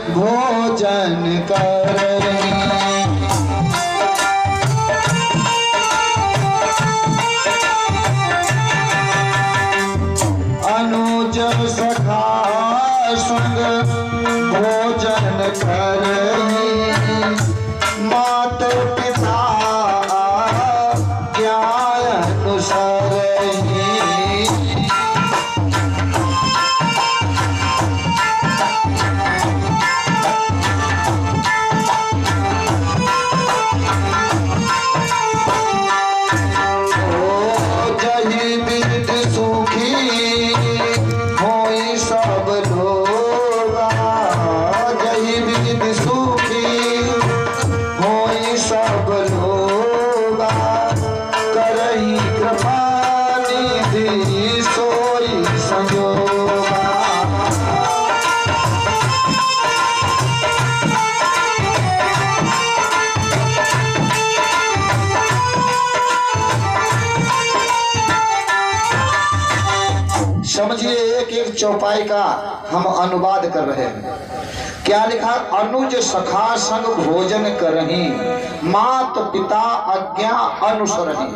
भोजन करें अनुज सखा संग भोजन करें मात पिता ज्ञान अनुसार समझिए एक एक चौपाई का हम अनुवाद कर रहे हैं। क्या लिखा? अनुज सखा संग भोजन करही मात पिता आज्ञा अनुसरही।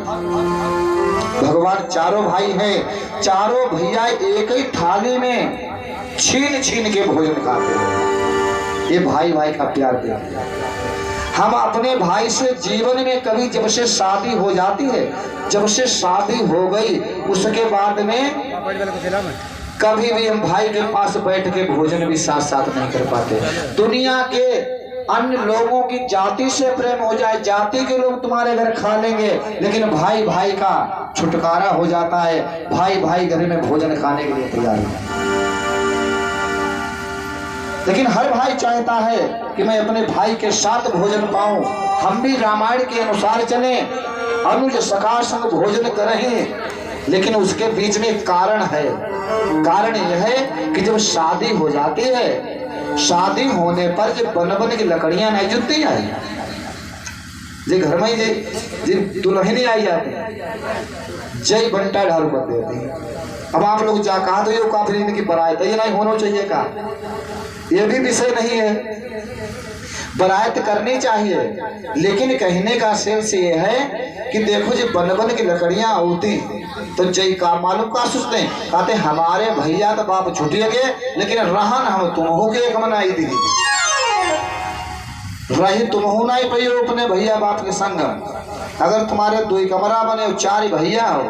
भगवान चारों भाई हैं, चारों भैया एक ही थाली में छीन छीन के भोजन खाते हैं। ये भाई भाई का प्यार प्यार। हम अपने भाई से जीवन में कभी जब से शादी हो जाती है, जब से शादी हो गई उसके बाद में कभी भी हम भाई के पास बैठ के भोजन भी साथ साथ नहीं कर पाते। दुनिया के अन्य लोगों की जाति से प्रेम हो जाए, जाति के लोग तुम्हारे घर खा लेंगे, लेकिन भाई भाई का छुटकारा हो जाता है। भाई भाई घर में भोजन खाने के लिए तैयार है, लेकिन हर भाई चाहता है कि मैं अपने भाई के साथ भोजन पाऊं। हम भी रामायण के अनुसार चले, अनुज सखा संग भोजन करें, लेकिन उसके बीच में एक कारण है। कारण यह है कि जब शादी हो जाती है, शादी होने पर जब बन बन की लकड़ियां नहीं जुटती आई, जे घर में जी दुल्हन आई जाती जय बंटा ढाल कर देती। अब आप लोग जा कहा तो ये काफी इनकी बरायत ये नहीं होना चाहिए का, ये भी विषय नहीं है। बरायत करनी चाहिए, लेकिन कहने का सेंस ये है कि देखो जो बन बन की लकड़ियां होती तो जय का मालूम का सोचते कहते हमारे भैया तो बाप छुटिए गए, लेकिन रहन हम तुम हो के एक मनाई दी रही तुम हो नहीं पी अपने भैया बाप के संग। अगर तुम्हारे दो कमरा बने चार भैया हो,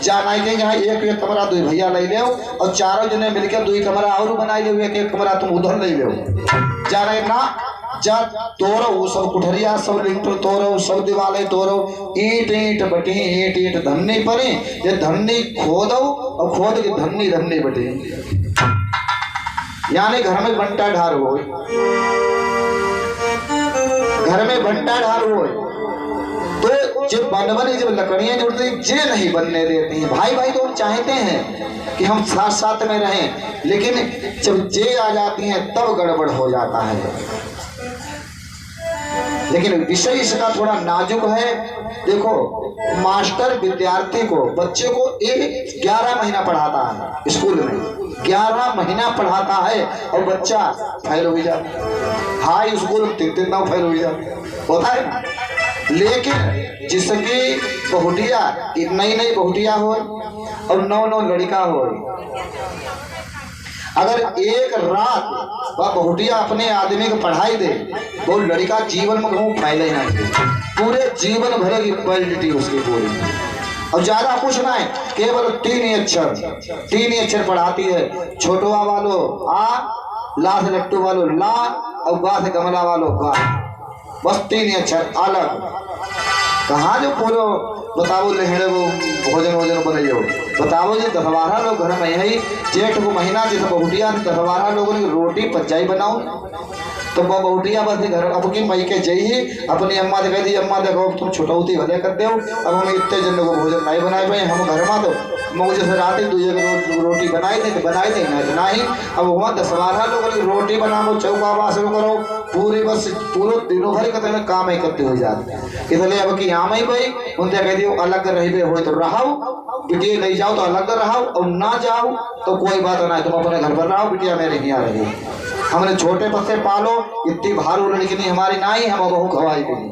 जाना यहाँ एक एक कमरा दो भैया ले ले और चारों जने मिलकर दो कमरा और बनाई ले, एक एक कमरा तुम उधर ले लो। जाना ना जा तोड़ो वो सब कुठरिया सब लिंटर तोड़ो, सब दीवाले तोड़ो, ईट ईट बटी ईट ईट धन्नी पड़े, ये धन्नी खोदो और खोद के धन्नी धन्नी बटे, यानी घर में बंटा ढार हो, घर में बंटा ढार हो। तो जब बन बने जब लकड़ियां जुड़ती जे नहीं बनने देती हैं। भाई भाई तो हम चाहते हैं कि हम साथ साथ में रहें, लेकिन जब जे आ जाती हैं तब गड़बड़ हो जाता है। लेकिन विषय इसका थोड़ा नाजुक है। देखो मास्टर विद्यार्थी को बच्चे को 11 महीना पढ़ाता है, स्कूल में 11 महीना पढ़ाता है और बच्चा फेल हो जाता है। हाई स्कूल में 3 दिन फेल हो जाता होता है ना। लेकिन जिसकी बहुटिया नई नई बहुटिया हो और 9 लड़का हो, अगर एक रात वह बहुटिया अपने आदमी को पढ़ाई दे, वो लड़का जीवन में कहूँ फैले नहीं, पूरे जीवन भर की क्वालिटी उसकी पूरी। और ज्यादा कुछ ना है, केवल 3 ही अक्षर पढ़ाती है। छोटवा वालो आ, ला से लट्टू वालो ला और गा से गमला वालो गा, बस 3 ही अक्षर अलग। कहाँ जो बोलो बताओ लेहड़े वो भोजन बनाइयो, बताओ जी 10-12 लोग घर में यही जेठ को महीना जैसे बहुटिया 10-12 लोगों की रोटी पचाई बनाओ, तो वो बहुटिया बस घर अब की मई के जई अपनी अम्मा से कह दी, अम्मा देखो तुम छुटौती भले कर दो, अब हम इतने जन को भोजन नहीं बनाए पाए, हम घर में तो मुझे से रात ही दूसरे रोटी बनाई दे नहीं। अब वहाँ 10-12 लोगों की रोटी बनाओ, चौका बासन करो, पूरी बस पूरे दिनों भर का काम ही करते हो जाते, इसलिए अब की आम ही भाई उनसे कह दियो अलग रहे हो तो रहो, बिटिया नहीं जाओ तो अलग रहो, और ना जाओ तो कोई बात नहीं, तुम अपने घर पर रहो, बिटिया मेरे यहाँ रही। हमने छोटे पत्ते पालो, इतनी भारू लड़की नहीं हमारी ना ही, हम बहू खवाई गई।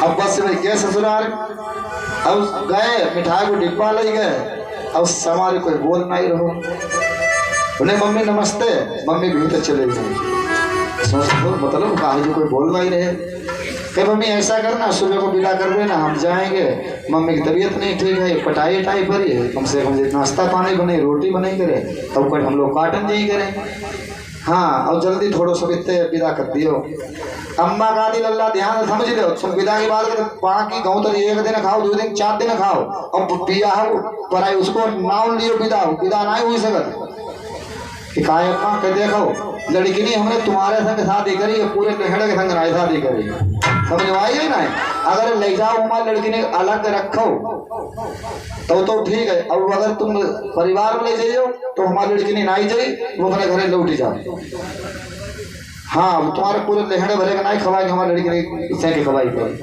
अब बस भाई गए ससुराल, अब गए मिठाई को डिब्बा ले गए, अब समारे कोई बोल नहीं रहो। उन्हें मम्मी नमस्ते, मम्मी भीतर चले गई। सोचो मतलब कहा जो कोई बोल नहीं रहे। कहे मम्मी ऐसा करना, सुबह को विदा कर देना, हम जाएंगे, मम्मी की तबीयत नहीं ठीक है, पटाई वटाई पर है, कम से कम नाश्ता पानी बने, रोटी बने करे, तब कल हम लोग काटन नहीं करें। हाँ और जल्दी थोड़ो सब इतने विदा कर दियो। अम्मा का दी लल्ला ध्यान समझ लो, तुम विदा की बात करो, बाकी गाँव तो एक दिन खाओ, 2 दिन 4 दिन खाओ, अब पिया हो पर उसको नाम लियो विदा, विदा नहीं हुई सकत। अम्मा के देखो लड़की नहीं हमने तुम्हारे संग शादी करी है, पूरे लहड़े के संग नहीं शादी करी, समझ आई ना। अगर ले जाओ हमारी लड़की ने अलग रखो तो ठीक है, और अगर तुम परिवार में ले जाइयो तो हमारी लड़की ने नहीं जाई, वो अपने घरे लौट जाओ। हाँ तुम्हारे पूरे लहड़े भरे का नहीं खवाएंगे, हमारी लड़की ने के खवाई कर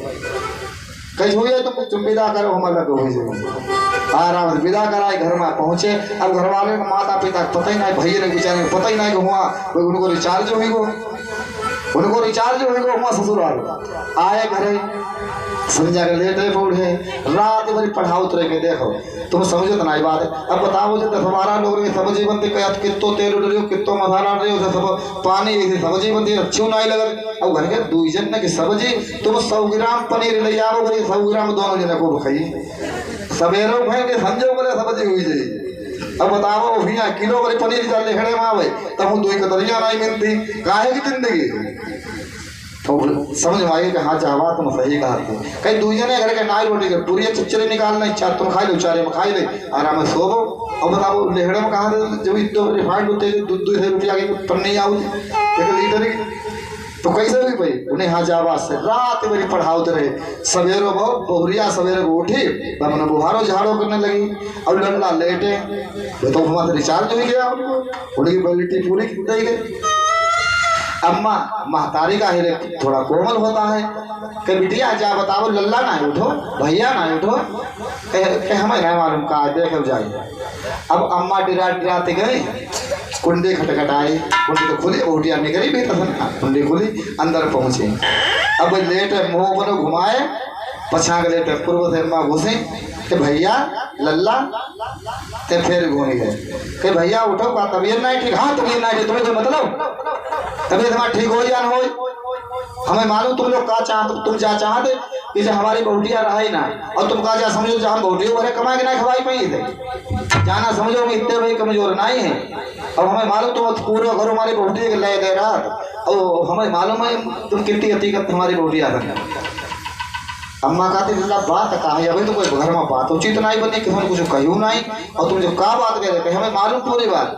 कहीं हुई है तो तुम विदा करो, हमारा लग हो जाए। आराम से विदा कराए, घर में पहुंचे। अब घर वाले को माता पिता पता ही नहीं, भैया ने बेचारे पता ही नहीं कि हुआ उनको रिचार्ज हुई गो, उनको रिचार्ज हुई गो हुआ ससुराल आए घरे समझा कर लेटे पौधे रात भरी पढ़ाओ तो के देखो तुम समझो तो नहीं बात है। अब बताओ जो हमारा लोग सब्जी बनती कितो तेल उड़ रही हो, कितो मसाला उड़ रही हो, सब पानी ऐसी सब्जी बनती है, अच्छी नहीं लगल। अब घर के 2 जन की सब्जी तुम 100 ग्राम पनीर ले आओ, 100 ग्राम दोनों जन को खाइए, सवेरों खाएंगे समझो बोले सब्जी हुई जाएगी। अब बताओ भैया किलो वाली पनीर डाल खड़े में आवे तब हम 2 कतरियाँ नहीं मिलती, काहे की जिंदगी। तो समझ में आई कि हाँ चाहवा तुम सही कहा थे। कहीं 2 जने घर के नाई रोटी कर पूरी चिचरे निकालना इच्छा, तुम खाई लो, चारे में खाई ले आराम से सोबो। और बताओ लेहड़े में कहाँ जब इतना रिफाइंड होते 2 रुपया की पन्नी आओ 1 लीटर की, तो कैसे भी भाई उन्हें हाँ जावा से रात भरी पढ़ाते रहे। सवेरो बहुरिया सवेरे को उठी अपना बुहारो झाड़ो करने लगी, और लड़ला लेटे तो हमारा रिचार्ज हो गया, उनकी वैलिडिटी पूरी की गई। अम्मा महतारी का ही थोड़ा कोमल होता है कि बिटिया जा बताओ लल्ला ना उठो, भैया ना उठो, हमें नहीं मालूम कहा देख जाए। अब अम्मा डिराते गए, कुंडी खटखटाई, कुंडी तो खुली, ओटिया निकली भी कुंडी खुली, अंदर पहुंचे। अब लेट मुँह बनो घुमाए, पछा के लेटे पूर्व से अम्मा घुसे कि भैया लल्ला, ते फिर घूम गए कि भैया उठो का तबीयत नहीं ठीक। हाँ तबीयत नहीं ठीक, तुम्हें कोई मतलब तबीयत हमारी ठीक हो या न हो, हमें मालूम तुम लोग का चाहते, तुम जा चाहते कि हमारी बहुटिया रहा ही ना, और तुम कहा जा समझो जहाँ बहुटियों भरे कमा के नहीं खवाई पाई थे, जाना समझो हम इतने भाई कमजोर नहीं है। और हमें मालूम तुम पूरे घर हमारी बहुटिया के ले दे रहा, और हमें मालूम है तुम कितनी हकीकत हमारी बहुटिया था। अम्मा कहती बात कहा अभी तो कोई घर में बात उचित नहीं बनी, कि कुछ कहूँ नहीं, और तुम जो का बात कह रहे हमें मालूम पूरी बात।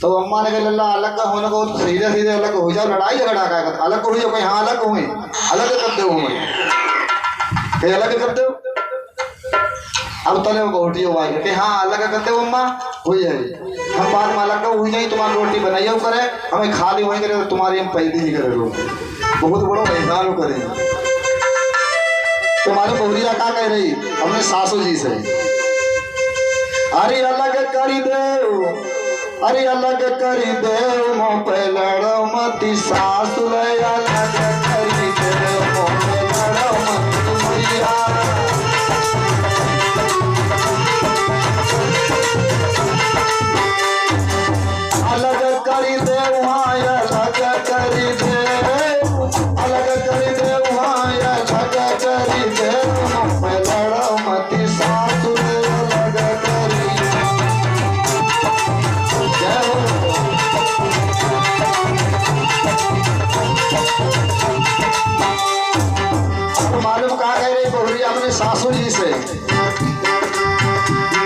तो अम्मा ने कहा लल्ला अलग का होने को तो सीधे सीधे अलग हो जाओ, लड़ाई झगड़ा का अलग हो जाओ, कहीं हाँ अलग हुए, अलग कर दो कहीं अलग कर दो। अब तले वो रोटी हुआ कि हाँ अलग करते हो अम्मा हुई है, हम बाद में अलग हुई नहीं, तुम्हारी रोटी बनाइए करे, हमें खाली वही करे, तो तुम्हारी हम पहले ही करे रोटी, बहुत बड़ा एहसान करे। तुम्हारी बहुरिया क्या कह रही हमने सासू जी से, अरे अलग करी दे, अरे अलग करी दे, मोह पे लड़ो मती सासू, अलग करी दे, मोह पे लड़ो मती भैया। अलग करी दे वहाँ, अलग करी दे, अलग करी दे वहाँ, अलग करी दे, मोह पे लड़ो मती सासू, अलग करी। मालूम कहा कह रही बहुरिया अपने सासू जी से,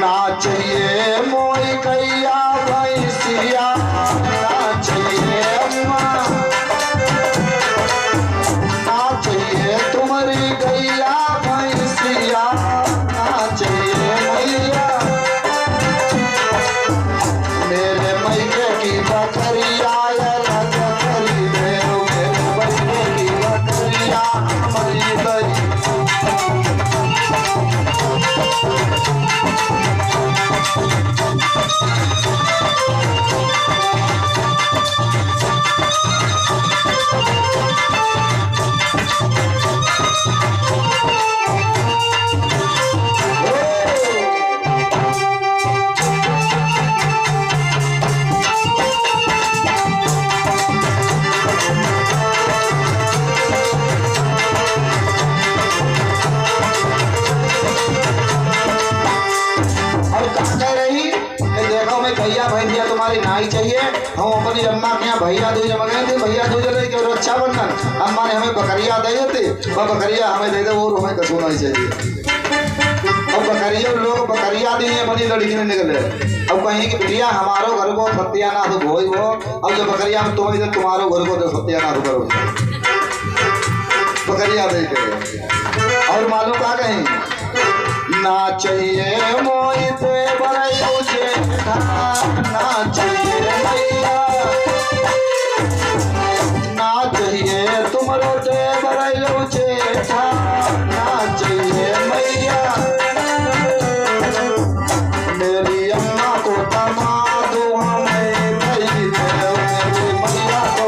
ना चाहिए मोई कैया भैंसिया, ना चाहिए अम्मा, ना चाहिए तुम्हारी गैया भैंसिया, ना चाहिए मैया, मेरे मैके की बकरिया, अलग करी दे, मेरे मैके की बकरिया मरी गई। नाई चाहिए। हम अपनी अम्मा के यहाँ भैया दूज में गए थे, भैया दूज रहे रक्षाबंधन, अम्मा ने हमें बकरिया दे देते, वह बकरिया हमें दे दे और हमें कसू नहीं चाहिए। अब बकरिया लोग बकरिया दी अपनी लड़की ने निकले, अब कहीं कि बिटिया हमारो घर को सत्यानाश हो वो, अब जो बकरिया में तुम्हें तुम्हारो घर को सत्यानाश करो बकरिया दे के। और मालूम का कहीं ना चाहिए मोहित ना चाहिए मैया, ना चाहिए तुम रोटे बरैलो जेठा, ना चाहिए मैया मेरी अम्मा को तमा दो हमें मेरी मैया को।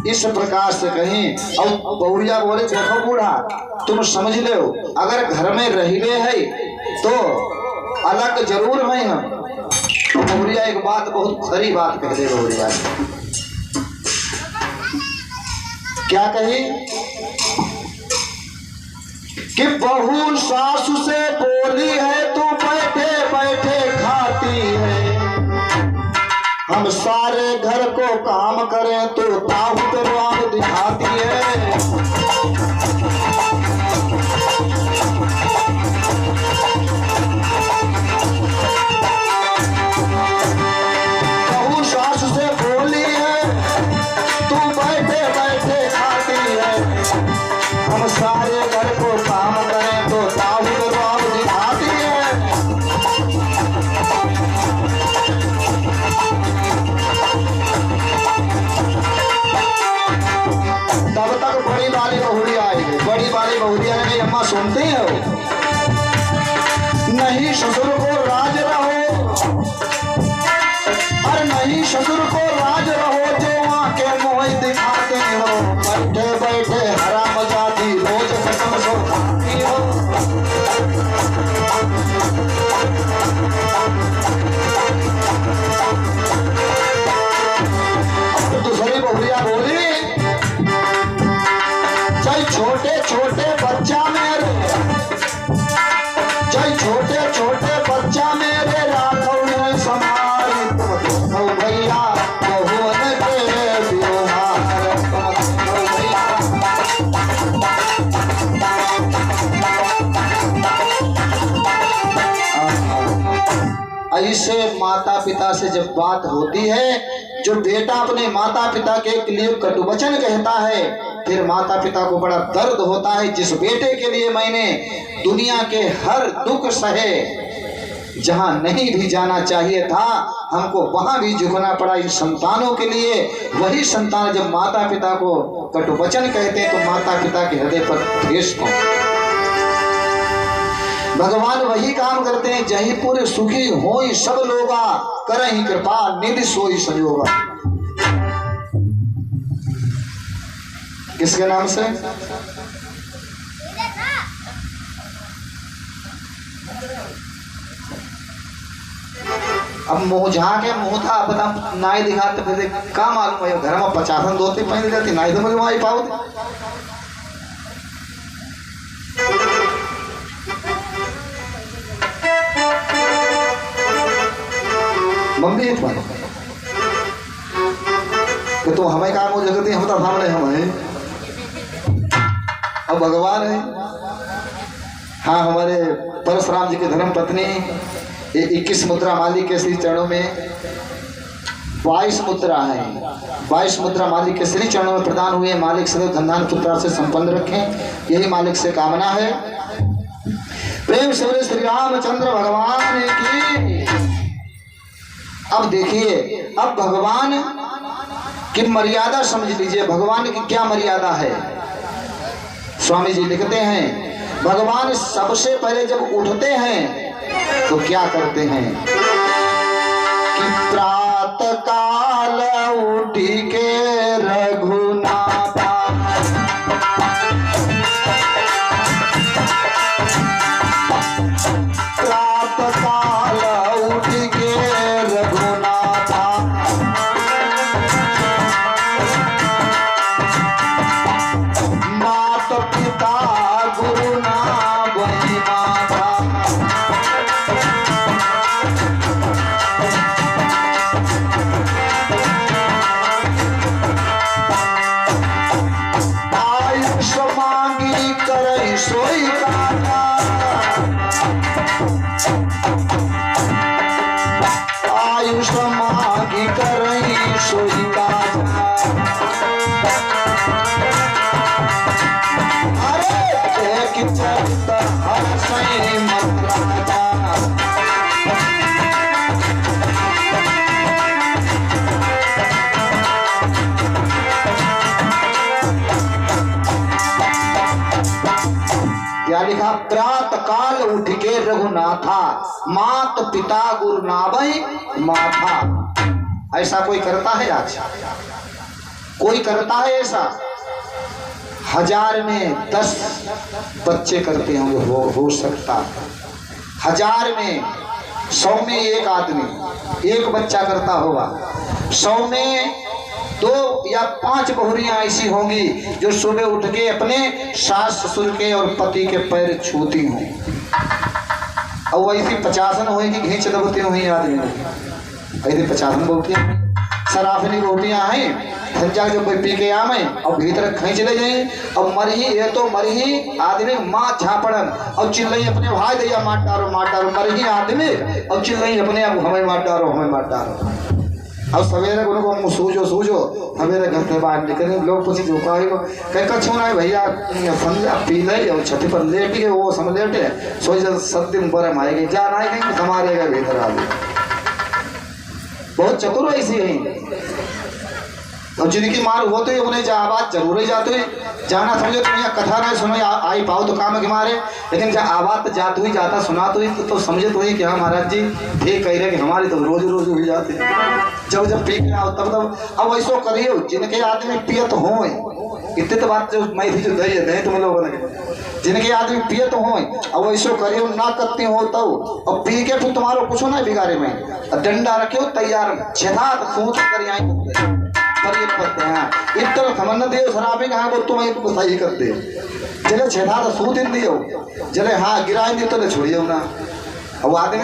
इस प्रकार से कहीं और बहुरिया बोले देखो बूढ़ा तुम समझ ले, अगर घर में रहिले है तो अलग जरूर है हम। तो बहुरिया एक बात बहुत खरी बात कह दे बहुरिया, क्या कही कि बहू सासु से बोली है तू बैठे बैठे खाती है, हम सारे घर को काम करें तो ताऊ दरवाज दिखाती है। बहू सासु से बोली है तू बैठे बैठे खाती है, हम सारे घर को काम करें तो ताऊ दरवाज दिखाती है। तब तक बड़ी वाली बहुरिया आएगी, बड़ी वाली बहुरिया ने अम्मा सुनते हो नहीं ससुर को राज रहो, और नहीं ससुर को राज रहो जो आके मोह दिखाते हो, बैठे बैठे हराम जाती रोज कसम सो खाती हो। दूसरी बहुरिया बोली छोटे छोटे बच्चा मेरे, जय छोटे छोटे बच्चा मेरे राखो ने समारी भैया बहुवन के व्यवहार ऐसे माता पिता से जब बात होती है, जो बेटा अपने माता पिता के लिए कटुवचन कहता है, फिर माता पिता को बड़ा दर्द होता है। जिस बेटे के लिए मैंने दुनिया के हर दुख सहे, जहां नहीं भी जाना चाहिए था हमको वहां भी झुकना पड़ा इन संतानों के लिए, वही संतान जब माता पिता को कटुवचन कहते हैं तो माता पिता के हृदय पर ठेस पहुंचती। भगवान वही काम करते हैं, जही पूरे सुखी होई सब लोगा, करहि कृपा निधि सोई संयोगा। किसके नाम से? अब मुँह जहाँ के मुँह था बता नाई दिखाते फिर का मालूम है घर में 50 धोती पहन जाती नाई तो मुझे वहां पाओ। मम्मी एक बात कि तो हमें काम हो जगती हम तो सामने हम है, अब भगवान है। हाँ हमारे परशुराम जी की धर्म पत्नी 21 मुद्रा मालिक के श्री चरणों में 22 मुद्रा है, 22 मुद्रा मालिक के श्री चरणों में प्रदान हुए। मालिक सदैव धनधान पुत्र से संपन्न रखें, यही मालिक से कामना है। प्रेम से श्री रामचंद्र भगवान की। अब देखिए, अब भगवान की मर्यादा समझ लीजिए, भगवान की क्या मर्यादा है। स्वामी जी लिखते हैं भगवान सबसे पहले जब उठते हैं तो क्या करते हैं कि प्रातः काल उठी के रघुनाथा पिता गुरु ना बही माथा। आयुष मांगी करई सोई काजा, आयुष मांगी करई सोई काजा। चरित हर्षै मत राजा, क्या लिखा? प्रात काल उठ के रघुनाथा, मात पिता गुरु नावई माथा। ऐसा कोई करता है आज? कोई करता है ऐसा? 1000 में 10 बच्चे करते होंगे, हो सकता है 1000 में 100 में एक आदमी एक बच्चा करता होगा। 100 में 2 या 5 बहुरियां ऐसी होंगी जो सुबह उठ के अपने सास ससुर के और पति के पैर छूती हों। और वैसी 50 होगी कि घींच दबती हुई आदमी, ऐसे 50 बहुतियां सराफनी बहुतियां हैं। संजा जो कोई पी के आमे और भीतर खींच ले जाए और मरही ये तो मरही आदमी माँ झापड़न और चिल्लई अपने भाई दैया मार डारो मरही आदमी और चिल्लई अपने अब हमें मार डारो और सवेरे को सूझो हमें घर से बाहर निकले लोग पूछे जो कह छूना है भैया समझा पी ले और छठी पर लेट के वो समझ लेटे सोच 7 दिन बरम आएगी जान आएगी समारेगा भीतर आदमी। बहुत चतुर ऐसी है और जिनकी मार होते ही उन्हें आवाज जरूर ही जाते हुए जाना समझो तुम यहाँ कथा नहीं सुनो आई पाओ तो काम के मारे, लेकिन जब आवाज जाते हुई जाता सुना तो समझे तो ही कि हाँ महाराज जी ठीक कह रहे कि हमारी तो रोज रोज हुई जाती है। जब पी के आओ तब अब ऐसो करियो जिनके आदमी पियत हो इतने तो बात जो मैं थी जो दही तुम लोगों ने जिनके आदमी पियत हो अब ऐसो करियो ना करती हो तब और पी के फिर तुम्हारो कुछ ना बिगाड़े में डंडा रखे तैयार छेदा सोच कर यहाँ करते हैं इतना समझ दे शराबी कहाँ को तुम तो सही कर दे चले छेदा तो सूत इन दियो चले हाँ गिराए दियो तो छोड़ियो ना। अब आदमी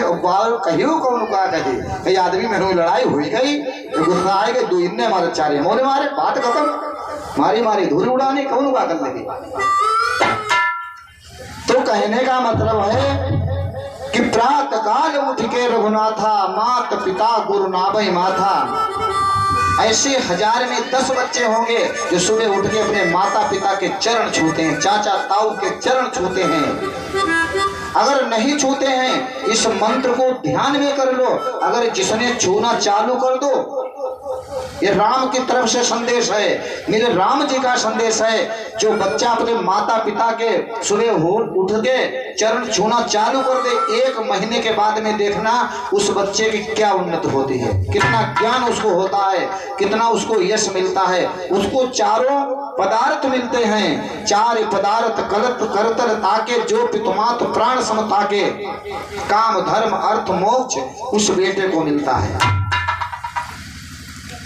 कहियो कौन का कहे कई आदमी में लड़ाई हुई गई गुस्सा आए गए 2 इन्ने मारे 4 मोरे मारे बात खत्म मारी धूल उड़ानी कौन का कर लगी। तो कहने का मतलब है कि प्रातः काल उठ के रघुनाथा, मात पिता गुरु नावई माथा। ऐसे 1000 में 10 बच्चे होंगे जो सुबह उठ के अपने माता पिता के चरण छूते हैं, चाचा ताऊ के चरण छूते हैं। अगर नहीं छूते हैं इस मंत्र को ध्यान में कर लो, अगर जिसने छूना चालू कर दो, ये राम की तरफ से संदेश है, मेरे राम जी का संदेश है। जो बच्चा अपने माता पिता के सुबह उठ के चरण छूना चालू कर दे 1 महीने के बाद में देखना उस बच्चे की क्या उन्नति होती है, कितना ज्ञान उसको होता है, कितना उसको यश मिलता है। उसको 4 पदार्थ मिलते हैं, 4 पदार्थ कलत करतर ताके जो पितुमात प्राण समता के, काम धर्म अर्थ मोक्ष उस बेटे को मिलता है।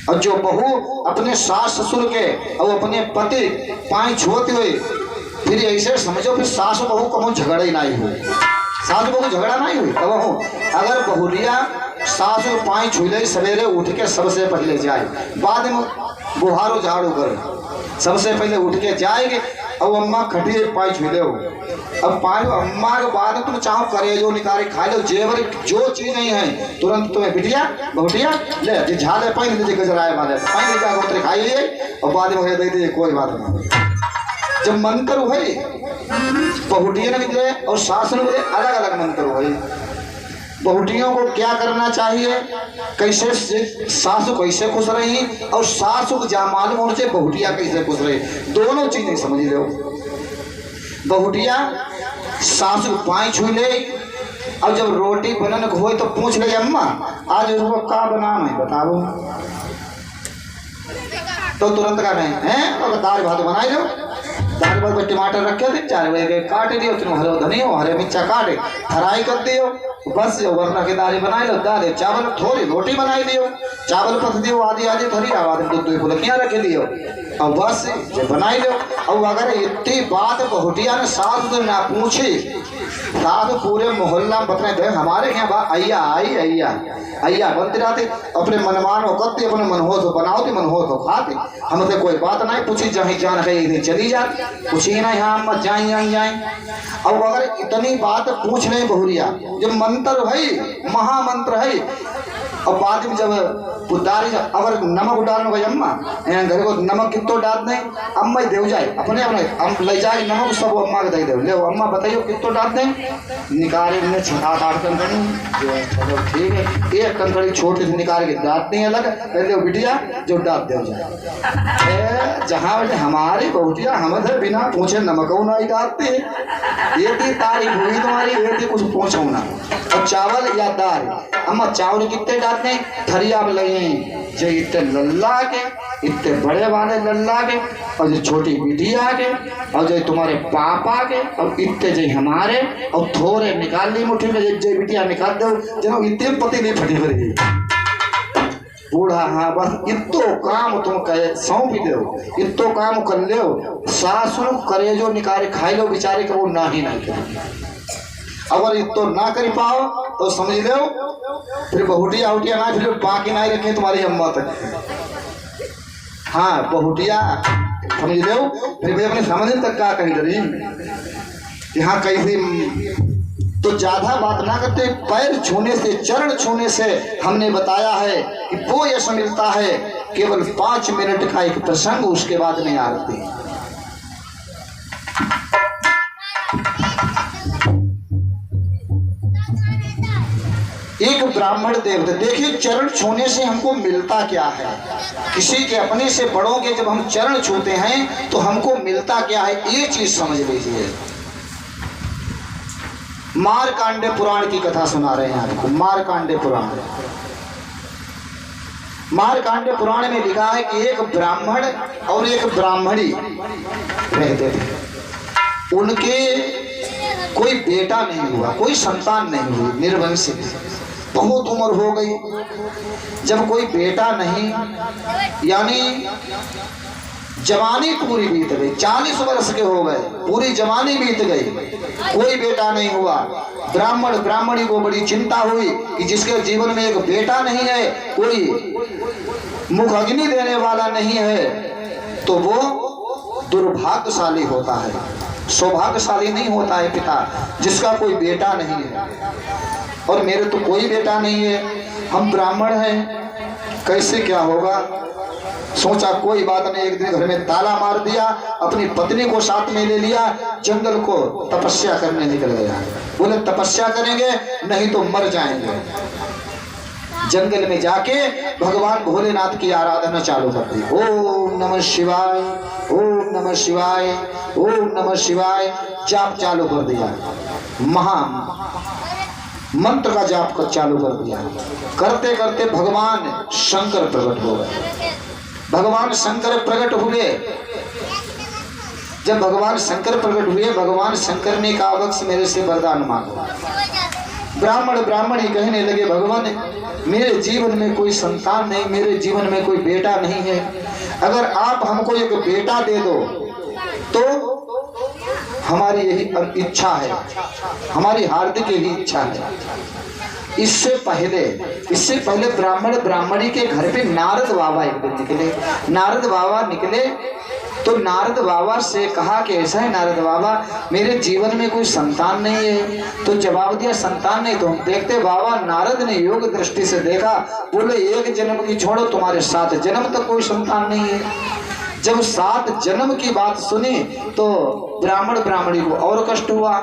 और जो बहू अपने सास ससुर के और अपने पति पाए छूते हुए फिर ऐसे समझो फिर सास बहू कहूँ झगड़ा ही नहीं हुई, सास बहू झगड़ा नहीं हुई तब अगर बहुरिया सास पाए छू ले सवेरे उठ के सबसे पहले जाए, बाद में बुहारो झाड़ू कर सबसे पहले उठ के जाएंगे और अम्मा खटिए पाई छूले हो। अब पाई अम्मा के बाद तुम चाहो करे जो निकाले खा लो जेवर जो चीज नहीं है तुरंत तुम्हें बिटिया बहुटिया ले झाले पाई दीजिए गजराए वाले पाई निकाल गोत्र खाई लिए और बाद में दे दीजिए कोई बात नहीं। जब मंत्र हुए बहुटिया ने मिले और सास ने मिले अलग अलग मंत्र हुए। बहुटियों को क्या करना चाहिए, कैसे सासु कैसे खुश रही और सासु को जा मालूम होने से बहुटिया कैसे खुश रही, दोनों चीजें समझ लो। बहुटिया सासु पाई छू ले और जब रोटी बनन हो तो पूछ ले अम्मा आज उसको क्या बनाना है बताओ, तो तुरंत का नहीं है और दाल भात बनाई दो दाल पर टमाटर रखे थे 4 बजे काट दियो, तुम हरे धनिया हरे मिर्चा काटे फ्राई कर दियो, बस जो वरना के दाल बनाए लो, दाल चावल थोड़ी रोटी बनाई दियो, चावल पक दियो आधी आधी धरी आवाज दूध फुलकियां रख दियो और बस जो बनाई लो। और अगर इतनी बात बहुटिया ने साथ तो ना पूछी, साथ पूरे मोहल्ला बतने दे हमारे यहाँ बा अय्या आई अय्या बनते रहते, अपने मनमान हो करते, अपने मन हो तो बनाओ थे, मन हो तो खाते, हमसे कोई बात नहीं पूछी, जहाँ जान है चली जाती, पूछी ना यहाँ मत जाए। और अगर इतनी बात पूछ ले बहुरिया, जो मंत्र है महामंत्र है, और बाद में जब उतार अगर नमक डालने गई अम्मा घर को नमक कितो डाल दें, अम्मा ही दे जाए अपने हम ले जाए नमक सब अम्मा के दे दे, ले अम्मा बताइए कितो डाल दें, निकाले 7-8 कंकड़ी, ठीक है एक कंकड़ी छोटी सी निकाल के डालते हैं अलग, पहले बिटिया जो डाल दे जाए। जहाँ हमारी बहुटिया हमसे बिना पूछे नमक नहीं डालते, ये थी तारीफ हुई तुम्हारी, ये थी कुछ पूछो ना। और चावल या दाल, अम्मा चावल कितने डालते हैं, थरिया में लगे जो इतने लल्ला के, इतने बड़े वाले लल्ला के, और जो छोटी बिटिया के, और जो तुम्हारे पापा के, और इतने जो हमारे, और थोड़े निकाल ली मुट्ठी में जो बिटिया निकाल दो जनो इतने पति नहीं फटी भरी बूढ़ा। हाँ बस इतो काम तुम कहे सौंप दो, इतो काम कर लो, सासुर करे जो निकाले खाई लो बेचारे को, वो ना ही नहीं करे। अगर इतो ना कर पाओ तो समझ लो फिर बहुटिया उटिया ना, फिर बाकी नहीं रखे तुम्हारी हिम्मत। हाँ बहुटिया समझ लो, फिर भाई अपने समझ तक क्या कही डरी यहाँ कैसे। तो ज्यादा बात ना करते, पैर छूने से चरण छूने से हमने बताया है कि वो यश मिलता है, केवल 5 मिनट का एक प्रसंग, उसके बाद में आरती। एक ब्राह्मण देवता, देखिए चरण छूने से हमको मिलता क्या है, किसी के अपने से बड़ों के जब हम चरण छूते हैं तो हमको मिलता क्या है, ये चीज समझ लीजिए। मारकांडे पुराण की कथा सुना रहे हैं आपको। मारकांडे पुराण, मारकांडे पुराण में लिखा है कि एक ब्राह्मण और एक ब्राह्मणी रहते थे, उनके कोई बेटा नहीं हुआ, कोई संतान नहीं हुई, निर्वंशित, बहुत उम्र हो गई। जब कोई बेटा नहीं, यानी जवानी पूरी बीत गई, 40 वर्ष के हो गए, पूरी जवानी बीत गई, कोई बेटा नहीं हुआ। ब्राह्मण ब्राह्मणी को बड़ी चिंता हुई कि जिसके जीवन में एक बेटा नहीं है, कोई मुख अग्नि देने वाला नहीं है, तो वो दुर्भाग्यशाली होता है, सौभाग्यशाली नहीं होता है पिता जिसका कोई बेटा नहीं है। और मेरे तो कोई बेटा नहीं है, हम ब्राह्मण हैं, कैसे क्या होगा। सोचा कोई बात नहीं, एक दिन घर में ताला मार दिया, अपनी पत्नी को साथ में ले लिया, जंगल को तपस्या करने निकल गया। बोले तपस्या करेंगे नहीं तो मर जाएंगे। जंगल में जाके भगवान भोलेनाथ की आराधना चालू कर दी। ओम नमः शिवाय, ओम नमः शिवाय, ओम नमः शिवाय, जाप चालू कर दिया, महा मंत्र का जाप कर चालू कर दिया। करते करते भगवान शंकर प्रकट हो गए। भगवान शंकर प्रकट हुए। जब भगवान शंकर प्रकट हुए, भगवान शंकर ने कहा वक्त मेरे से वरदान मांगो। ब्राह्मण ब्राह्मणी कहने लगे भगवान मेरे जीवन में कोई संतान नहीं, मेरे जीवन में कोई बेटा नहीं है, अगर आप हमको एक बेटा दे दो तो हमारी यही इच्छा है, हमारी हार्दिक यही इच्छा है। इससे पहले ब्राह्मण ब्राह्मणी के घर पे नारद बाबा एक दिन निकले। नारद बाबा निकले तो नारद बाबा से कहा कि ऐसा है नारद बाबा, मेरे जीवन में कोई संतान नहीं है। तो जवाब दिया संतान नहीं तो हम देखते। बाबा नारद ने योग दृष्टि से देखा, बोले एक जन्म की छोड़ो, तुम्हारे 7 जन्म तक कोई संतान नहीं है। जब 7 जन्म की बात सुनी तो ब्राह्मण ब्राह्मणी को और कष्ट हुआ।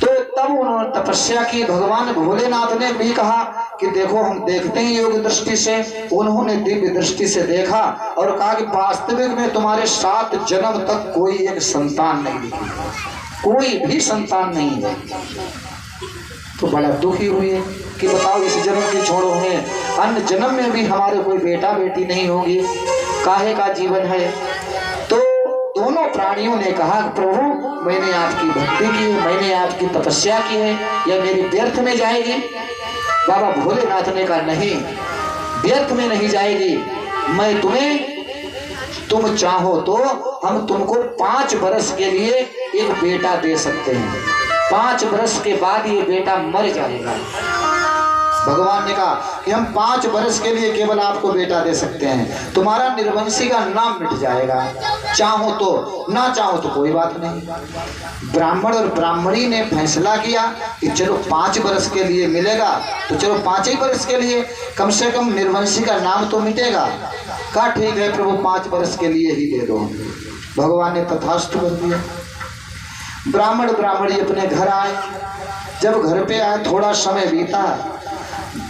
तो तब उन्होंने तपस्या की। भगवान भोलेनाथ ने भी कहा कि देखो हम देखते हैं योग दृष्टि से। उन्होंने दिव्य दृष्टि से देखा और कहा कि वास्तविक में तुम्हारे 7 जन्म तक कोई एक संतान नहीं दिखी, कोई भी संतान नहीं है। तो बड़ा दुखी हुए कि बताओ इस जन्म की छोड़ो, है अन्य जन्म में भी हमारे कोई बेटा बेटी नहीं होगी, काहे का जीवन है। तो दोनों प्राणियों ने कहा, प्रभु मैंने आपकी भक्ति की है, मैंने आपकी तपस्या की है, यह मेरी व्यर्थ में जाएगी? बाबा भोलेनाथ ने कहा नहीं, व्यर्थ में नहीं जाएगी। मैं तुम चाहो तो हम तुमको 5 वर्ष के लिए एक बेटा दे सकते हैं। 5 वर्ष के बाद ये बेटा मर जाएगा। भगवान ने कहा कि हम 5 वर्ष के लिए केवल आपको बेटा दे सकते हैं, तुम्हारा निर्वंशी का नाम मिट जाएगा। चाहो तो, ना चाहो तो कोई बात नहीं। ब्राह्मण और ब्राह्मणी ने फैसला किया कि चलो 5 वर्ष के लिए मिलेगा तो चलो 5 ही वर्ष के लिए, कम से कम निर्वंशी का नाम तो मिटेगा। कहा ठीक है प्रभु, 5 वर्ष के लिए ही दे दो। भगवान ने तथास्तु कर दिया। ब्राह्मण ब्राह्मणी अपने घर आए। जब घर पे आए, थोड़ा समय बीता,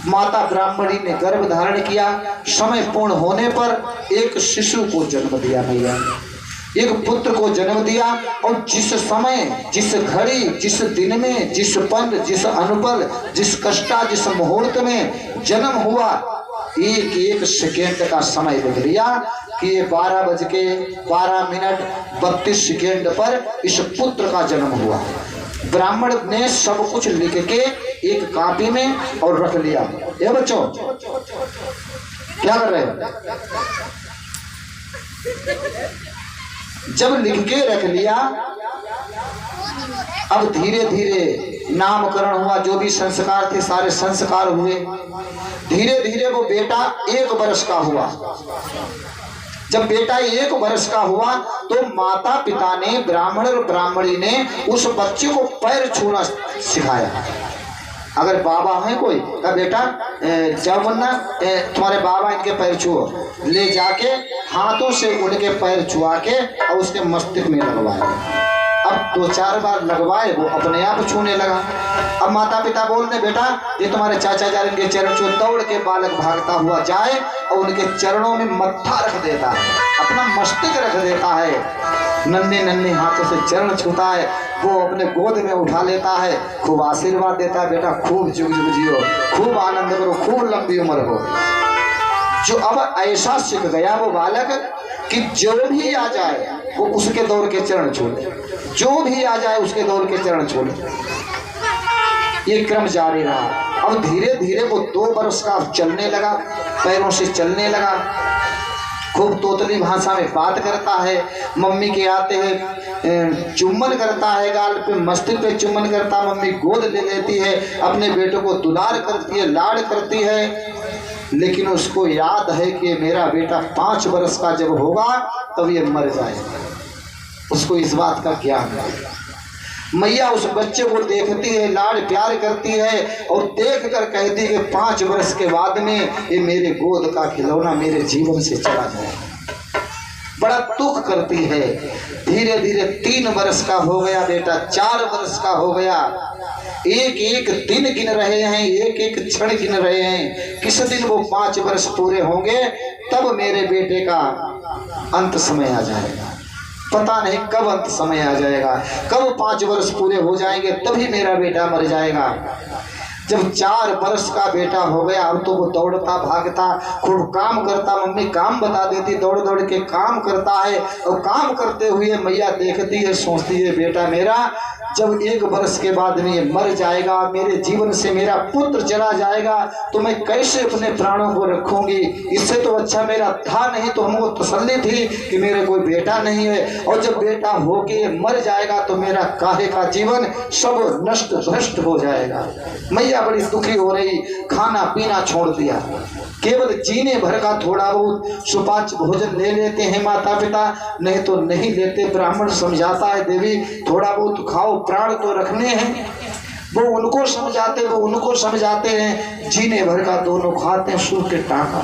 माता ब्राह्मणी ने गर्भ धारण किया। समय पूर्ण होने पर एक शिशु को जन्म दिया भैया, एक पुत्र को जन्म दिया। और जिस समय, जिस घड़ी, जिस दिन में, जिस पल, जिस अनुपल, जिस कष्टा, जिस मुहूर्त में जन्म हुआ, एक एक सेकेंड का समय लिख लिया कि ये 12:12:32 पर इस पुत्र का जन्म हुआ। ब्राह्मण ने सब कुछ लिख के एक कॉपी में और रख लिया। ये बच्चों क्या कर रहे हो? जब लिख के रख लिया, अब धीरे धीरे नामकरण हुआ, जो भी संस्कार थे सारे संस्कार हुए। धीरे धीरे वो बेटा 1 वर्ष का हुआ। जब बेटा 1 वर्ष का हुआ तो माता पिता ने, ब्राह्मण और ब्राह्मणी ने उस बच्चे को पैर छूना सिखाया। अगर बाबा है कोई, का बेटा जब ना तुम्हारे बाबा इनके पैर छुओ, ले जाके हाथों से उनके पैर छुआ के और उसके मस्तिष्क में लगवाए। अब 2-4 बार लगवाए, वो अपने आप छूने लगा। अब माता पिता बोलते बेटा ये तुम्हारे चाचा जा इनके चरण छू। दौड़ के बालक भागता हुआ जाए और उनके चरणों में मत्था रख देता है, अपना मस्तिष्क रख देता है, नन्हे नन्हे हाथों से चरण छूता है, वो अपने गोद में उठा लेता है, खूब आशीर्वाद देता है, बेटा खूब जुग जुग जियो, खूब आनंद करो, खूब लंबी उम्र हो। जो अब ऐसा सीख गया वो बालक कि जो भी आ जाए वो उसके दौड़ के चरण छोड़े, जो भी आ जाए उसके दौड़ के चरण छोड़े। ये क्रम जारी रहा। अब धीरे धीरे वो 2 वर्ष का चलने लगा, पैरों से चलने लगा, खूब तोतली भाषा में बात करता है, मम्मी के आते हैं चुम्बन करता है, गाल पे मस्तिष्क पे चुम्बन करता, मम्मी गोद ले लेती है, अपने बेटों को दुलार करती है, लाड़ करती है। लेकिन उसको याद है कि मेरा बेटा 5 वर्ष का जब होगा तब ये मर जाएगा। उसको इस बात का ज्ञान है। मैया उस बच्चे को देखती है, लाड़ प्यार करती है और देख कर कहती है कि 5 वर्ष के बाद में ये मेरे गोद का खिलौना मेरे जीवन से चला जाएगा। बड़ा दुख करती है। धीरे धीरे 3 वर्ष का हो गया बेटा, 4 वर्ष का हो गया। एक एक दिन गिन रहे हैं, एक एक क्षण गिन रहे हैं, किस दिन वो 5 वर्ष पूरे होंगे तब मेरे बेटे का अंत समय आ जाएगा। पता नहीं कब अंत समय आ जाएगा, कब 5 वर्ष पूरे हो जाएंगे तभी मेरा बेटा मर जाएगा। जब 4 वर्ष का बेटा हो गया अब तो वो दौड़ता भागता, खूब काम करता, मम्मी काम बता देती, दौड़ दौड़ के काम करता है। और काम करते हुए मैया देखती है, सोचती है बेटा मेरा जब 1 वर्ष के बाद में ये मर जाएगा, मेरे जीवन से मेरा पुत्र चला जाएगा, तो मैं कैसे अपने प्राणों को रखूंगी। इससे तो अच्छा मेरा था नहीं तो हमको तसल्ली थी कि मेरे कोई बेटा नहीं है, और जब बेटा हो के मर जाएगा तो मेरा काहे का जीवन सब नष्ट भ्रष्ट हो जाएगा। मैया बड़ी दुखी हो रही, खाना पीना छोड़ दिया, केवल जीने भर का थोड़ा बहुत सुपाच्य भोजन ले लेते हैं माता पिता, नहीं तो नहीं लेते। ब्राह्मण समझाता है देवी थोड़ा बहुत खाओ, प्राण तो रखने हैं। वो उनको समझाते हैं, जीने भर का दोनों खाते हैं, सूखे टाका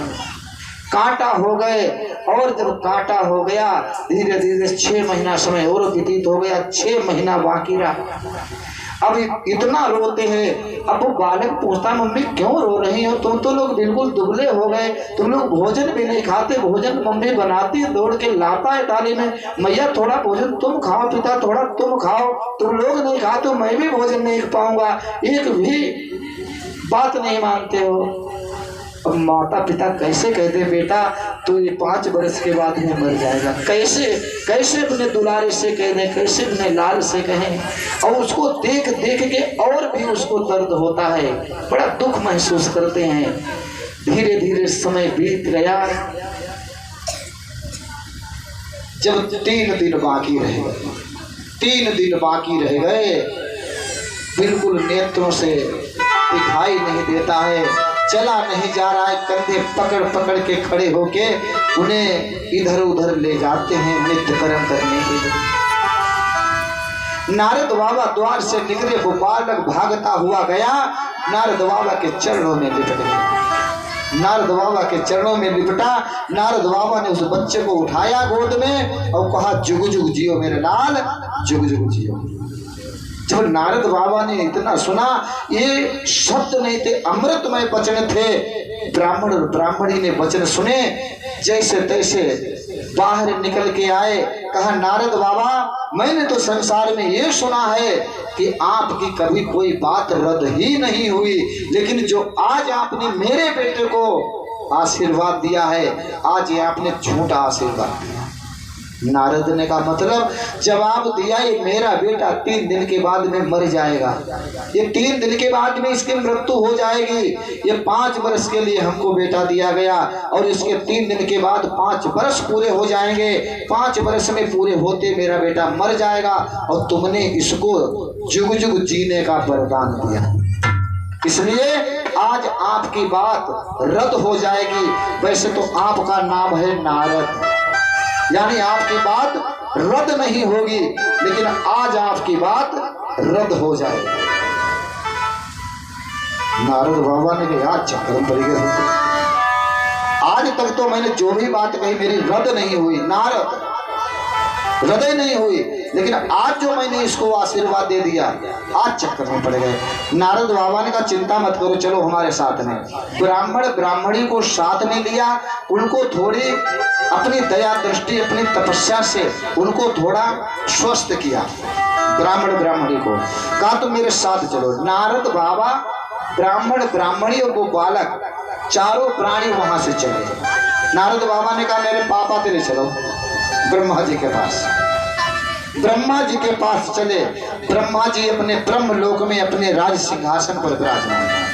कांटा हो गए। और जब कांटा हो गया धीरे धीरे 6 महीना समय और व्यतीत हो गया, 6 महीना बाकी रहा। अब इतना रोते हैं। अब वो बालक पूछता मम्मी क्यों रो रही हो, तुम तो लोग बिल्कुल दुबले हो गए, तुम लोग भोजन भी नहीं खाते। भोजन मम्मी बनाती है, दौड़ के लाता है थाली में, मैया थोड़ा भोजन तुम खाओ, पिता थोड़ा तुम खाओ, तुम लोग नहीं खाते मैं भी भोजन नहीं पाऊंगा, एक भी बात नहीं मानते हो। अब माता पिता कैसे कहते बेटा तो ये 5 वर्ष के बाद में मर जाएगा, कैसे कैसे अपने दुलारे से कह दें, कैसे अपने लाल से कहें। और उसको देख देख के और भी उसको दर्द होता है, बड़ा दुख महसूस करते हैं। धीरे धीरे समय बीत गया। जब 3 दिन बाकी रह गए, 3 दिन बाकी रह गए, बिल्कुल नेत्रों से दिखाई नहीं देता है, चला नहीं जा रहा है। कंधे पकड़ पकड़ के खड़े होके उन्हें इधर उधर ले जाते हैं नित्य कर्म करने के लिए। नारद बाबा द्वार से निकले, वो बालक भागता हुआ गया, नारद बाबा के चरणों में लिपट गया। नारद बाबा के चरणों में लिपटा। नारद बाबा ने उस बच्चे को उठाया गोद में और कहा जुग जुग जियो मेरे लाल, जुग जुग जियो। जब नारद बाबा ने इतना सुना, ये शब्द नहीं थे, अमृतमय वचन थे। ब्राह्मण और ब्राह्मणी ने वचन सुने, जैसे तैसे बाहर निकल के आए। कहा नारद बाबा, मैंने तो संसार में ये सुना है कि आपकी कभी कोई बात रद्द ही नहीं हुई, लेकिन जो आज आपने मेरे बेटे को आशीर्वाद दिया है, आज ये आपने झूठा आशीर्वाद दिया। नारद ने कहा मतलब जवाब दिया, ये मेरा बेटा 3 दिन के बाद में मर जाएगा, ये 3 दिन के बाद में इसकी मृत्यु हो जाएगी। ये 5 वर्ष के लिए हमको बेटा दिया गया और इसके 3 दिन के बाद 5 वर्ष पूरे हो जाएंगे। 5 वर्ष में पूरे होते मेरा बेटा मर जाएगा और तुमने इसको जुग जुग जीने का वरदान दिया, इसलिए आज आपकी बात रद्द हो जाएगी। वैसे तो आपका नाम है नारद, यानी आपकी बात रद्द नहीं होगी, लेकिन आज आपकी बात रद्द हो जाएगी। नारद बाबा ने कहा चक्कर पड़ गए, आज तक तो मैंने जो भी बात कही मेरी रद्द नहीं हुई, नारद हृदय नहीं हुई, लेकिन आज जो मैंने इसको आशीर्वाद दे दिया, आज चक्कर में पड़ गए। नारद बाबा ने कहा चिंता मत करो, चलो हमारे साथ में। ब्राह्मण ब्राह्मणी को साथ में लिया, उनको थोड़ी अपनी दया दृष्टि अपनी तपस्या से उनको थोड़ा स्वस्थ किया। ब्राह्मण ब्राह्मणी को कहा तुम मेरे साथ चलो। नारद बाबा, ब्राह्मण ब्राह्मणी और वो बालक, चारों प्राणी वहां से चले। नारद बाबा ने कहा मेरे पापा तेरे चलो ब्रह्मा जी के पास। ब्रह्मा जी के पास चले। ब्रह्मा जी अपने ब्रह्म लोक में अपने राज सिंहासन पर विराजमान हैं।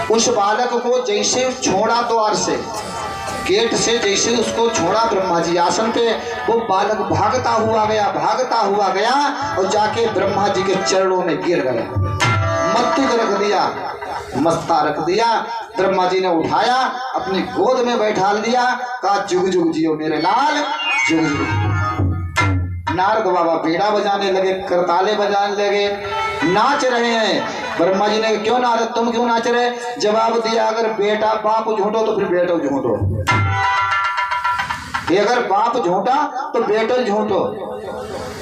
उस बालक को जैसे छोड़ा द्वार से, गेट से जैसे उसको छोड़ा ब्रह्मा जी आसन पे, वो बालक भागता हुआ गया और जाके ब्रह्मा जी के चरणों में गिर गया, मस्तक रख दिया, मस्ता रख दिया। ब्रह्मा जी ने उठाया, अपनी गोद में बैठा लिया, कहा जुग जुग जियो मेरे लाल, जुग जुग। नारद बाबा बीड़ा बजाने लगे, करताले बजाने लगे, नाच रहे हैं। ब्रह्मा जी ने क्यों नारद तुम क्यों नाच रहे? जवाब दिया अगर बेटा बाप झूठो तो फिर बेटो झूठो, अगर बाप झूठा तो बेटो झूठो।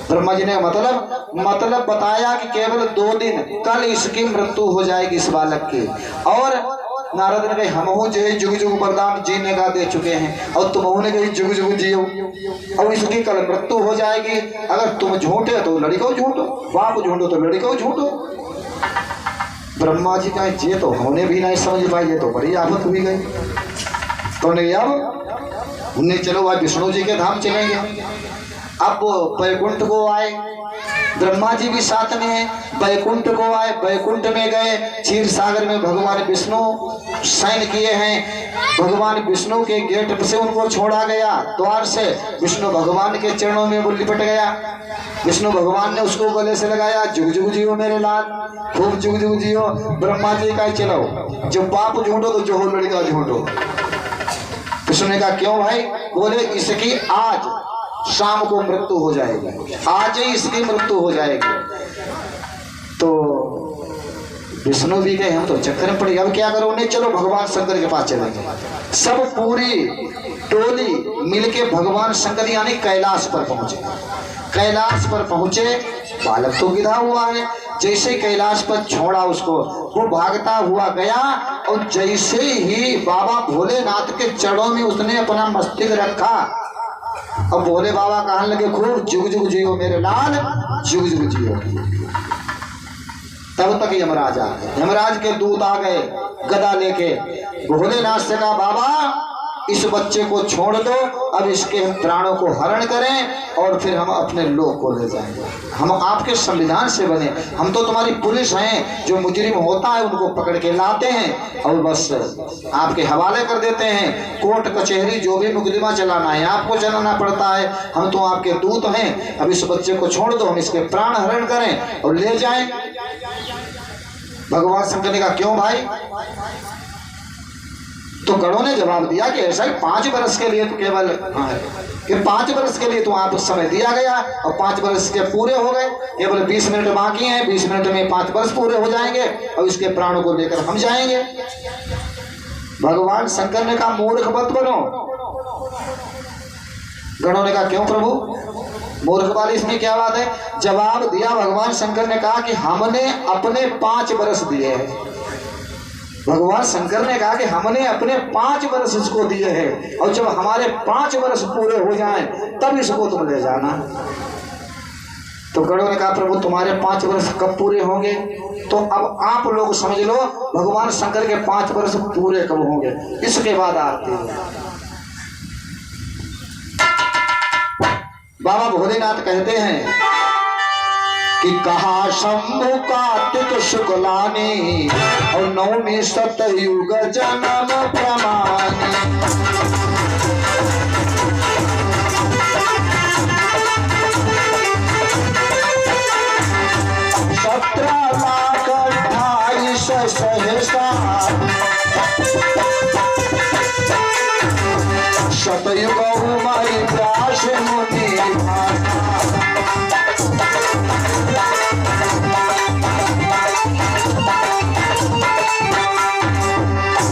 ब्रह्मा जी ने मतलब बताया कि केवल 2 दिन, कल इसकी मृत्यु हो जाएगी इस बालक की। और नारद ने कही हम जो है जुग जुग वरदान जीने का दे चुके हैं और तुम ने कही जुग जुग जियो, और इसकी कल मृत्यु हो जाएगी। अगर तुम झूठे तो लड़को झूठो, बाप झूठो तो लड़को झूठो। ब्रह्मा जी का ये तो होने भी नहीं समझ पाए, ये तो बड़ी आफत हुई गई। तो नहीं अब उन्हें चलो भाई विष्णु जी के धाम चलेंगे। अब बैकुंठ को आए, ब्रह्मा जी भी साथ में है। बैकुंठ को आए, बैकुंठ में गए, क्षीर सागर में भगवान विष्णु शयन किए हैं। भगवान विष्णु के गेट से उनको छोड़ा गया द्वार से, विष्णु भगवान के चरणों में वो लिपट गया। विष्णु भगवान ने उसको गले से लगाया, जुग जुग जियो मेरे लाल, खूब जुग जुग जियो। ब्रह्मा जी का चलो जो बाप झूठो तो जो हो लड़का झूठो। विष्णु ने कहा क्यों भाई? बोले इसकी आज शाम को मृत्यु हो जाएगी, आज ही इसकी मृत्यु हो जाएगी। तो विष्णु भी कहे हम तो चक्कर में पड़ गए, अब क्या करो? नहीं चलो भगवान शंकर के पास चलेंगे। सब पूरी टोली मिलके भगवान शंकर यानी कैलाश पर पहुंचे। कैलाश पर पहुंचे, बालक तो गिरा हुआ है। जैसे कैलाश पर छोड़ा उसको, वो भागता हुआ गया और जैसे ही बाबा भोलेनाथ के चरणों में उसने अपना मस्तक रखा, अब भोले बाबा कहने लगे खूब जुग जुग जियो मेरे लाल, जुग जुग जियो। तब तक यमराज आ गए, यमराज के दूत आ गए। गदा लेके। भोलेनाथ से कहा बाबा इस बच्चे को छोड़ दो, अब इसके हम प्राणों को हरण करें और फिर हम अपने लोक को ले जाएंगे। हम आपके संविधान से बने, हम तो तुम्हारी पुलिस हैं, जो मुजरिम होता है उनको पकड़ के लाते हैं और बस आपके हवाले कर देते हैं। कोर्ट कचहरी जो भी मुकदमा चलाना है आपको चलाना पड़ता है, हम तो आपके दूत हैं। अब इस बच्चे को छोड़ दो, हम इसके प्राण हरण करें और ले जाएं। भगवान शंकर ने कहा क्यों भाई? तो गणों ने जवाब दिया कि ऐसा ही 5 वर्ष के लिए तो केवल कि 5 वर्ष के लिए तो आप समय दिया गया और 5 वर्ष के पूरे हो गए, केवल 20 मिनट बाकी हैं, 20 मिनट में 5 वर्ष पूरे हो जाएंगे और इसके प्राणों को लेकर हम जाएंगे। भगवान शंकर ने कहा मूर्ख मत बनो। गणों ने कहा क्यों प्रभु? मूर्ख वाली इसमें क्या बात है? जवाब दिया भगवान शंकर ने कहा कि हमने अपने 5 वर्ष दिए हैं। भगवान शंकर ने कहा कि हमने अपने 5 वर्ष इसको दिए हैं और जब हमारे 5 वर्ष पूरे हो जाएं तब इसको तुम ले जाना। तो गणों ने कहा प्रभु तुम्हारे 5 वर्ष कब पूरे होंगे? तो अब आप लोग समझ लो भगवान शंकर के 5 वर्ष पूरे कब होंगे, इसके बाद आते हैं। बाबा भोलेनाथ कहते हैं कि कहा शंभु कार्तिक शुक्लानी और 9वीं सतयुग जन्म प्रमाणी। 17,28,000 सहसा सतयुग उमरि व्यास मुनि।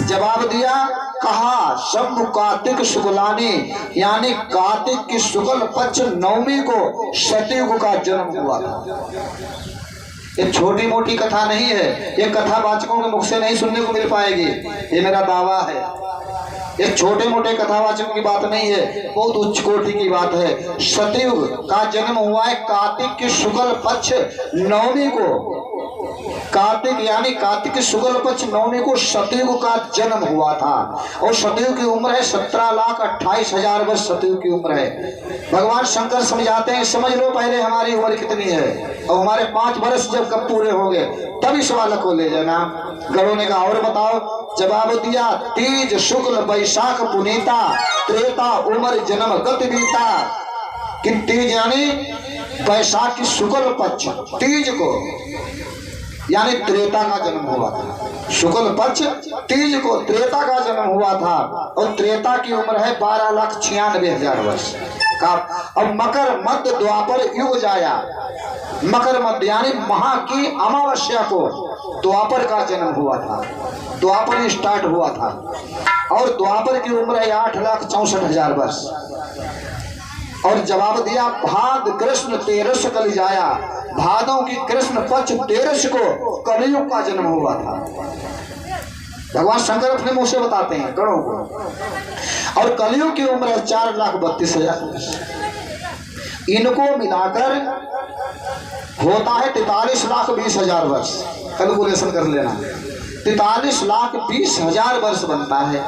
जवाब दिया कहा शंभु कार्तिक शुक्लानी यानी कार्तिक की शुक्ल पक्ष 9वीं को सतयुग का जन्म हुआ था। ये छोटी मोटी कथा नहीं है, ये कथा वाचकों के मुख से नहीं सुनने को मिल पाएगी, ये मेरा दावा है। ये छोटे मोटे कथावाचकों की बात नहीं है, बहुत उच्च कोटि की बात है। सतयुग का जन्म हुआ है कार्तिक की शुक्ल पक्ष 9वीं को। कार्तिक यानी कार्तिक शुक्ल पक्ष 9वीं को सतयुग का जन्म हुआ था और सतयुग की उम्र है 17,28,000 वर्ष सतयुग की उम्र है। भगवान शंकर समझाते हैं समझ लो पहले हमारी उम्र कितनी है और हमारे 5 वर्ष जब कब पूरे होंगे तब इस बालक को ले जाना। गणों ने कहा और बताओ? जवाब दिया तीज शुक्ल वैशाख पुनीता त्रेता उम्र जन्म गति बीता। कि तीज यानी वैशाख की शुक्ल पक्ष तीज को यानी त्रेता का जन्म हुआ था। शुक्ल पक्ष तीज को त्रेता का जन्म हुआ था और त्रेता की उम्र है 12,96,000 वर्ष का। अब मकर मध्य द्वापर युग जाया। मकर मध्य यानी महा की अमावस्या को द्वापर का जन्म हुआ था, द्वापर स्टार्ट हुआ था और द्वापर की उम्र है 8,64,000 वर्ष। और जवाब दिया भाद कृष्ण 13 कल जाया। भादों की कृष्ण पक्ष 13 को कलयुग का जन्म हुआ था। भगवान शंकर अपने मुंह से बताते हैं गणों को। और कलयुग की उम्र है 4,32,000। इनको मिलाकर होता है 43,20,000 वर्ष। कैलकुलेशन कर लेना, 43,20,000 वर्ष बनता है।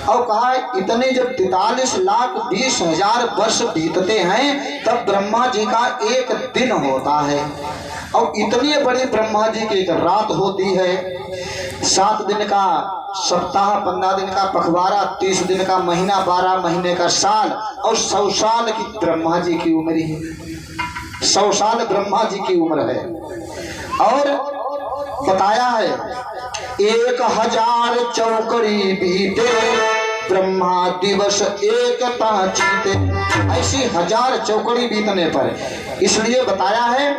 और कहा इतने जब 43,20,000 वर्ष बीतते हैं तब ब्रह्मा जी का एक दिन होता है। और इतनी बड़ी ब्रह्मा जी की एक रात होती है। 7 दिन का सप्ताह, 15 दिन का पखवाड़ा, 30 दिन का महीना, 12 महीने का साल और 100 साल की ब्रह्मा जी की उम्र है। 100 साल ब्रह्मा जी की उम्र है। और बताया है 1,000 चौकड़ी बीते ब्रह्मा दिवस एक चीते। ऐसी 1000 चौकड़ी बीतने पर इसलिए बताया है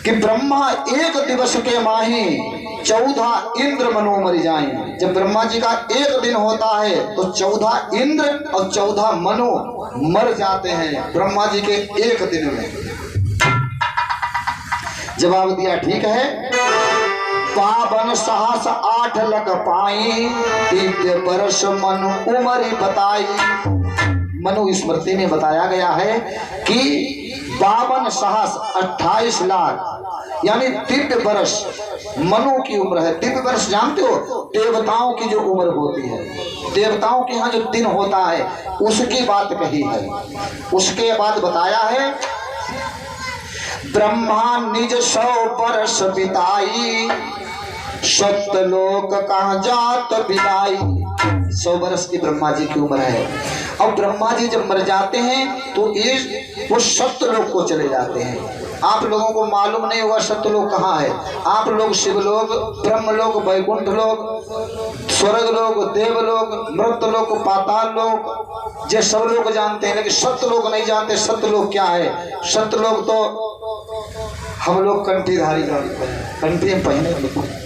कि ब्रह्मा एक दिवस के माही 14 इंद्र मनो मर जाएं। जब ब्रह्मा जी का एक दिन होता है तो 14 इंद्र और 14 मनो मर जाते हैं ब्रह्मा जी के एक दिन में। जवाब दिया ठीक है। पावन साहस 8 लख पाई दिव्य वर्ष मनु उमरी बताई। मनु स्मृति में बताया गया है कि 52 साहस 28 लाख यानी दिव्य वर्ष मनु की उम्र है। दिव्य वर्ष जानते हो, देवताओं की जो उम्र होती है, देवताओं के यहाँ जो दिन होता है उसकी बात कही है। उसके बाद बताया है ब्रह्मा निज 100 वर्ष बिताई, सत्यलोक कहाँ जात बिदाई। 100 वर्ष की ब्रह्मा जी की उम्र है। और ब्रह्मा जी जब मर जाते हैं तो वो सत्यलोक को चले जाते हैं। आप लोगों को मालूम नहीं होगा सत्यलोक कहाँ है। आप लोग शिवलोक, ब्रह्मलोक, वैकुंठ लोक, स्वर्ग लोक, देवलोक, मृतलोक, पाताल लोक, ये सब लोग जानते हैं, लेकिन सत्यलोक नहीं जानते। सत्यलोक क्या है? सत्यलोक तो हम लोग कंठीधारी जानते हैं, कंठी में पहने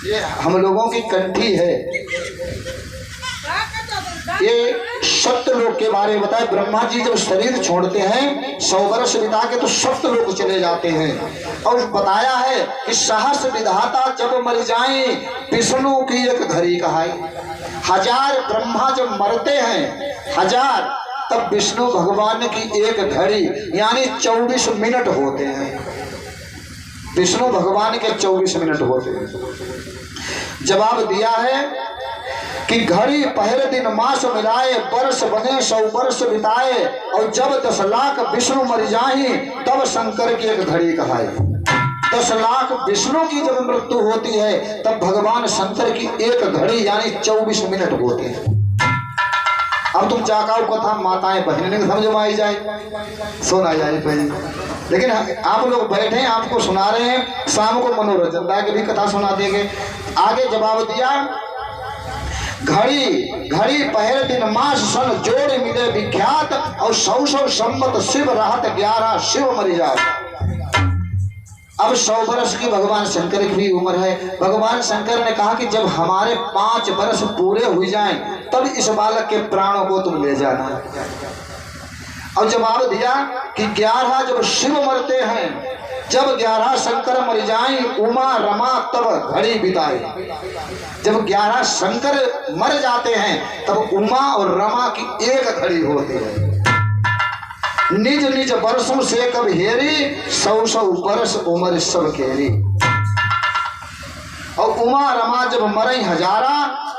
ये हम लोगों की कंठी है। ये सत्यलोक के बारे में बताया। ब्रह्मा जी जब शरीर छोड़ते हैं 100 वर्ष बिता के तो सत्यलोक चले जाते हैं। और बताया है कि सहस्र विधाता जब मर जाए विष्णु की एक घड़ी कहाई। 1000 ब्रह्मा जब मरते हैं 1000, तब विष्णु भगवान की एक घड़ी यानी 24 मिनट होते हैं। विष्णु भगवान के 24 मिनट होते हैं। जवाब दिया है कि घड़ी पहले दिन मास मिलाए, वर्ष बने 100 वर्ष बिताए, और जब 10 लाख विष्णु मर जाए तब शंकर की एक घड़ी कहाई। 10 लाख विष्णु की जब मृत्यु होती है तब भगवान शंकर की एक घड़ी यानी 24 मिनट होते हैं। अब तुम चाकाऊ कथा माताएं बहनें समझ में आई जाए, सुना जाए पहले। लेकिन आप लोग बैठे आपको सुना रहे हैं, शाम को मनोरंजन की भी कथा सुना देंगे। आगे जवाब दिया घड़ी पहले दिन मास सन जोड़ मिले विख्यात, और 100 संवत शिव रहत 11 शिव मर जात। अब 100 वर्ष की भगवान शंकर की भी उम्र है। भगवान शंकर ने कहा कि जब हमारे 5 वर्ष पूरे हो जाएं तब इस बालक के प्राणों को तुम ले जाना। और जवाब दिया कि 11 जब शिव मरते हैं, जब 11 शंकर मर जाए उमा रमा तब घड़ी बिताए। जब 11 शंकर मर जाते हैं तब उमा और रमा की एक घड़ी होती है। निज निज वर्षों से कब हेरी 100 वर्ष उम्र सब केरी। और उमा रमा जब मरे 1000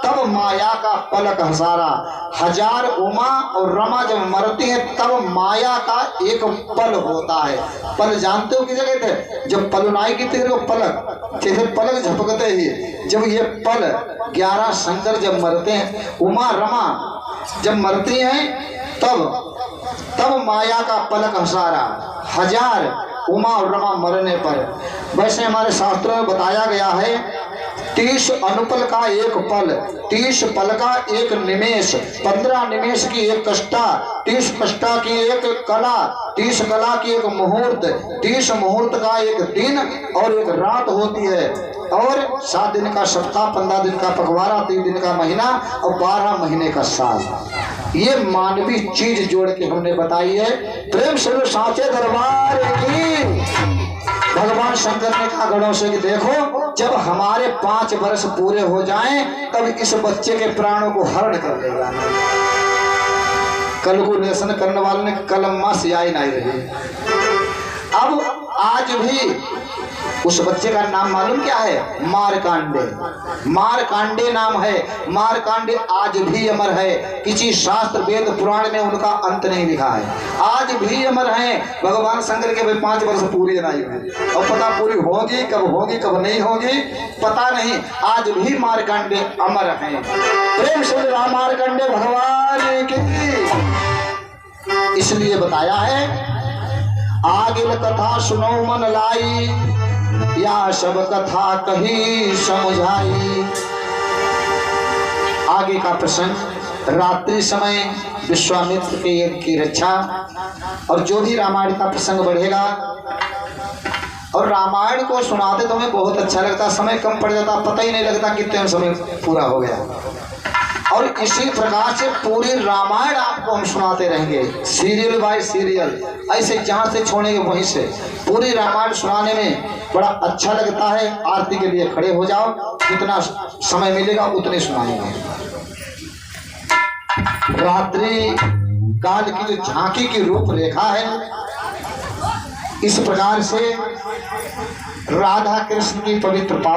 तब माया का पलक हसारा। 1000 उमा और रमा जब मरती है तब माया का एक पल होता है। पल जानते हो किसे कहते हैं? जब पलुनाई की तेरे पलक, जैसे पलक झपकते ही जब ये पल 11 शंकर जब मरते हैं, उमा रमा जब मरती हैं तब माया का पलक हसारा। 1000 उमा और रमा मरने पर, वैसे हमारे शास्त्रों में बताया गया है 30 अनुपल का एक पल, 30 पल का एक निमेष, 15 निमेष की एक कष्टा, 30 कष्टा की एक कला, 30 कला की एक मुहूर्त, 30 मुहूर्त का एक दिन और एक रात होती है। और 7 दिन का सप्ताह, 15 दिन का पखवाड़ा, 3 दिन का महीना और 12 महीने का साल। ये मानवीय चीज जोड़ के हमने बताई है। प्रेम से साचे दरबार की भगवान शंकर ने कहा गणों से कि देखो जब हमारे 5 वर्ष पूरे हो जाएं तब इस बच्चे के प्राणों को हरण कर लेगा। कैलकुलेशन करने वालों ने कलम्मा सियाई नहीं रही। अब आज भी उस बच्चे का नाम मालूम क्या है? मारकांडे। मारकांडे नाम है। मारकांडे आज भी अमर है। किसी शास्त्र वेद पुराण में उनका अंत नहीं लिखा है, आज भी अमर है। भगवान शंकर के 5 वर्ष पूरी नहीं हुई और पता पूरी होगी कब नहीं होगी पता नहीं। आज भी मारकांडे अमर हैं। प्रेम से मारकांडे भगवान की इसलिए बताया है आगे कथा सुनो मन लाई, या सब कथा कही समझाई। आगे का प्रसंग रात्रि समय विश्वामित्र के यज्ञ की रक्षा, और जो भी रामायण का प्रसंग बढ़ेगा। और रामायण को सुनाते तो हमें बहुत अच्छा लगता, समय कम पड़ जाता, पता ही नहीं लगता कितने समय पूरा हो गया। और इसी प्रकार से पूरी रामायण आपको हम सुनाते रहेंगे, सीरियल बाय सीरियल, ऐसे जहाँ से छोड़ेंगे वहीं से। पूरी रामायण सुनाने में बड़ा अच्छा लगता है। आरती के लिए खड़े हो जाओ, जितना समय मिलेगा उतने सुनाएंगे। रात्रि काल की जो झांकी की रूपरेखा है, इस प्रकार से राधा कृष्ण की पवित्र